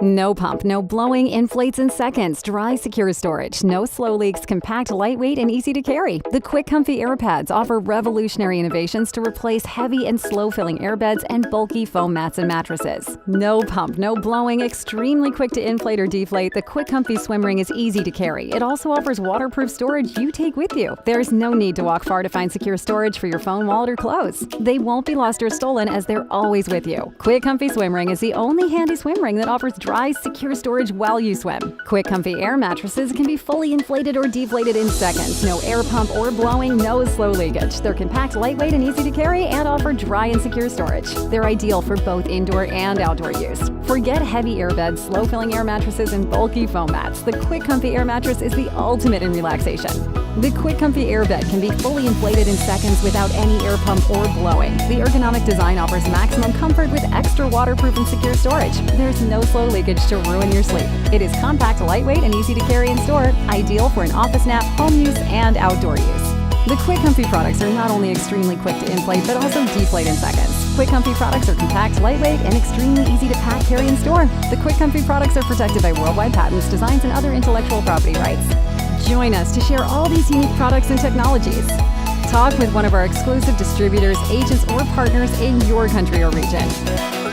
No pump, no blowing, inflates in seconds, dry, secure storage, no slow leaks, compact, lightweight, and easy to carry. The Kwikomfi air pads offer revolutionary innovations to replace heavy and slow-filling airbeds and bulky foam mats and mattresses. No pump, no blowing, extremely quick to inflate or deflate, the Kwikomfi swim ring is easy to carry. It also offers waterproof storage you take with you. There's no need to walk far to find secure storage for your phone, wallet, or clothes. They won't be lost or stolen as they're always with you. Kwikomfi swim ring is the only handy swim ring that offers dry, secure storage while you swim. Kwikomfi air mattresses can be fully inflated or deflated in seconds. No air pump or blowing, no slow leakage. They're compact, lightweight, and easy to carry and offer dry and secure storage. They're ideal for both indoor and outdoor use. Forget heavy airbeds, slow-filling air mattresses, and bulky foam mats. The Kwikomfi air mattress is the ultimate in relaxation. The Kwikomfi airbed can be fully inflated in seconds without any air pump or blowing. The ergonomic design offers maximum comfort with extra waterproof and secure storage. There's no slow leakage to ruin your sleep. It is compact, lightweight, and easy to carry and store, ideal for an office nap, home use, and outdoor use. The Kwikomfi products are not only extremely quick to inflate, but also deflate in seconds. Kwikomfi products are compact, lightweight, and extremely easy to pack, carry, and store. The Kwikomfi products are protected by worldwide patents, designs, and other intellectual property rights. Join us to share all these unique products and technologies. Talk with one of our exclusive distributors, agents, or partners in your country or region.